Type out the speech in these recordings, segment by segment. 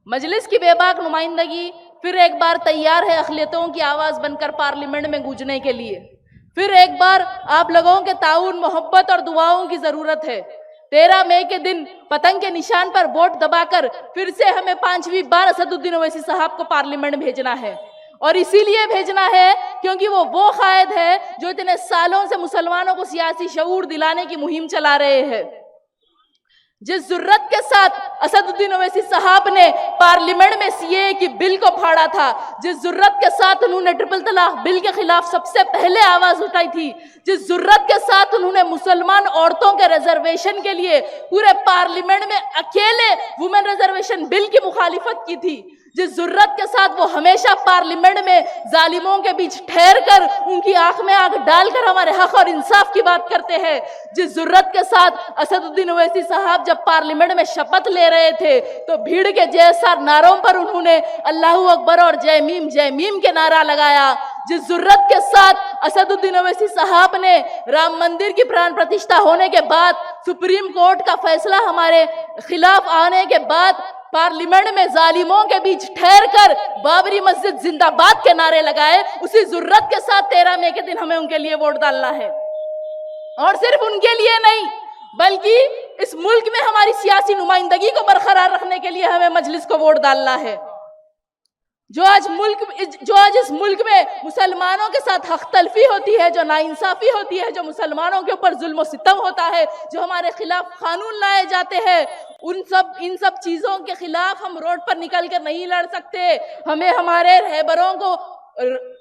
मजलिस की बेबाक नुमाइंदगी फिर एक बार तैयार है अक़लियतों की आवाज़ बनकर पार्लियामेंट में गूंजने के लिए। फिर एक बार आप लोगों के ताउन, मोहब्बत और दुआओं की ज़रूरत है। 13 मई के दिन पतंग के निशान पर वोट दबाकर फिर से हमें 5वीं बार असदुद्दीन ओवैसी साहब को पार्लियामेंट भेजना है। और इसीलिए भेजना है क्योंकि वो कायद है जो इतने सालों से मुसलमानों को सियासी शऊर दिलाने की मुहिम चला रहे हैं। जिस जुर्रत के साथ असदुद्दीन ओवैसी साहब ने पार्लियामेंट में सीए की बिल को फाड़ा था, जिस जुर्रत के साथ उन्होंने ट्रिपल तलाक बिल के खिलाफ सबसे पहले आवाज उठाई थी, जिस जुर्रत के साथ उन्होंने मुसलमान औरतों के रिजर्वेशन के लिए पूरे पार्लियामेंट में अकेले वुमेन रिजर्वेशन बिल की मुखालिफत की थी, जिस जुर्रत के साथ वो हमेशा पार्लियामेंट में जालिमों के बीच ठहर कर उनकी आंख में आंख डालकर हमारे हक और इंसाफ की बात करते हैं, जिस जुर्रत के साथ असदुद्दीन ओवैसी साहब जब पार्लियामेंट में शपथ ले रहे थे तो भीड़ के जैसा नारों पर उन्होंने अल्लाहू अकबर और जय मीम के नारा लगाया, जिस जुर्रत के साथ असदुद्दीन ओवैसी साहब ने राम मंदिर की प्राण प्रतिष्ठा होने के बाद, सुप्रीम कोर्ट का फैसला हमारे खिलाफ आने के बाद पार्लियामेंट में जालिमों के बीच ठहर कर बाबरी मस्जिद जिंदाबाद के नारे लगाए, उसी जुर्रत के साथ 13 मई के दिन हमें उनके लिए वोट डालना है। और सिर्फ उनके लिए नहीं बल्कि इस मुल्क में हमारी सियासी नुमाइंदगी को बरकरार रखने के लिए हमें मजलिस को वोट डालना है। जो आज इस मुल्क में मुसलमानों के साथ हक तलफी होती है, जो नाइंसाफी होती है, जो मुसलमानों के ऊपर जुल्म सितम होता है, जो हमारे खिलाफ कानून लाए जाते हैं, इन सब चीजों के खिलाफ हम रोड पर निकल कर नहीं लड़ सकते। हमें हमारे रहबरों को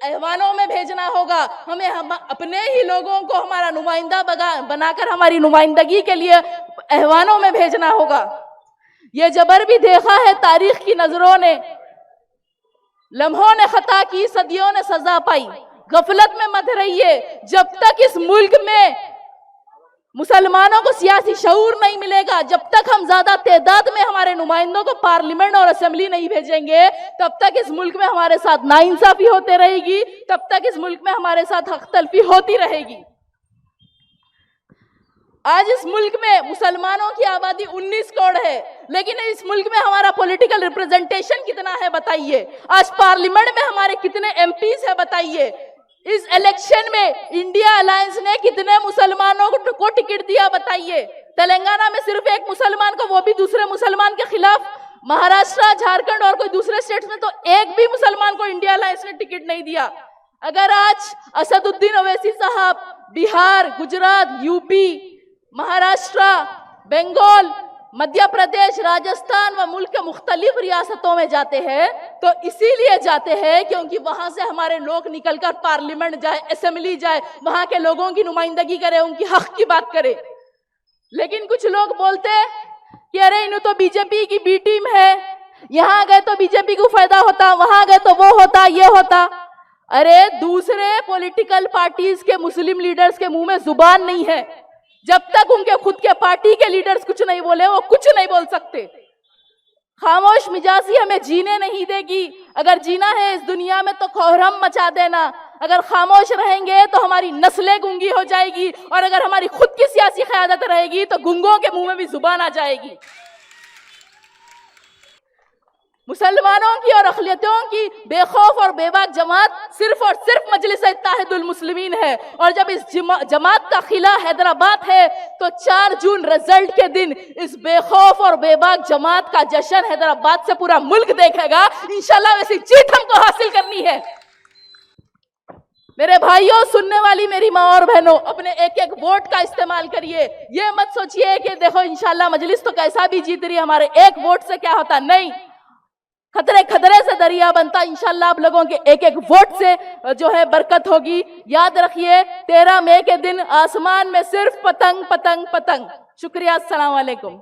ऐवानों में भेजना होगा, हमें अपने ही लोगों को हमारा नुमाइंदा बनाकर हमारी नुमाइंदगी के लिए ऐवानों में भेजना होगा। ये जबर भी देखा है तारीख की नजरों ने, लम्हों ने खता की, सदियों ने सजा पाई। गफलत में मत रहिए, जब तक इस मुल्क में मुसलमानों को सियासी शऊर नहीं मिलेगा, जब तक हम ज्यादा तादाद में हमारे नुमाइंदों को पार्लियामेंट और असेंबली नहीं भेजेंगे, तब तक इस मुल्क में हमारे साथ नाइंसाफी होती रहेगी, तब तक इस मुल्क में हमारे साथ हक तलफी होती रहेगी। आज इस मुल्क में मुसलमानों की आबादी 19 करोड़ है, लेकिन इस मुल्क में हमारा पॉलिटिकल रिप्रेजेंटेशन कितना है बताइए। आज पार्लियामेंट में हमारे कितने एमपीज है बताइए। इस इलेक्शन में इंडिया अलायंस ने कितने मुसलमानों को टिकट दिया बताइए। तेलंगाना में सिर्फ एक मुसलमान को, वो भी दूसरे मुसलमान के खिलाफ। महाराष्ट्र, झारखंड और कोई दूसरे स्टेट्स में तो एक भी मुसलमान को इंडिया अलायंस ने टिकट नहीं दिया। अगर आज असदुद्दीन ओवैसी साहब बिहार, गुजरात, यूपी, महाराष्ट्र, बंगाल, मध्य प्रदेश, राजस्थान व मुल्क के मुख्तलिफ रियासतों में जाते हैं तो इसीलिए जाते हैं क्योंकि वहां से हमारे लोग निकलकर पार्लियामेंट जाए, असेंबली जाए, वहां के लोगों की नुमाइंदगी करे, उनकी हक की बात करे। लेकिन कुछ लोग बोलते हैं कि अरे इन्हें तो बीजेपी की बी टीम है, यहां गए तो बीजेपी को फायदा होता, वहां गए तो वो होता, ये होता। अरे दूसरे पॉलिटिकल पार्टीज के मुस्लिम लीडर्स के मुंह में जुबान नहीं है, जब तक उनके खुद के पार्टी के लीडर्स कुछ नहीं बोले वो कुछ नहीं बोल सकते। खामोश मिजाजी हमें जीने नहीं देगी। अगर जीना है इस दुनिया में तो कोहरम मचा देना। अगर खामोश रहेंगे तो हमारी नस्लें गूंगी हो जाएगी, और अगर हमारी खुद की सियासी क़यादत रहेगी तो गूंगों के मुंह में भी जुबान आ जाएगी। मुसलमानों की और अक़लियतों की बेखौफ और बेबाक जमात सिर्फ और सिर्फ मजलिस इत्तेहादुल मुस्लिमीन है। और जब इस जमात का खिला हैदराबाद है तो 4 जून रिजल्ट के दिन इस बेखौफ और बेबाक जमात का जश्न हैदराबाद से पूरा मुल्क देखेगा। इंशाल्लाह वैसी जीत हमको हासिल करनी है। मेरे भाइयों, सुनने वाली मेरी माँ और बहनों, अपने एक एक वोट का इस्तेमाल करिए। ये मत सोचिए कि देखो इंशाल्लाह मजलिस तो कैसा भी जीत रही है, हमारे एक वोट से क्या होता। नहीं, खतरे से दरिया बनता। इंशाल्लाह आप लोगों के एक एक वोट से जो है बरकत होगी। याद रखिए 13 मई के दिन आसमान में सिर्फ पतंग पतंग पतंग। शुक्रिया, अस्सलाम वालेकुम।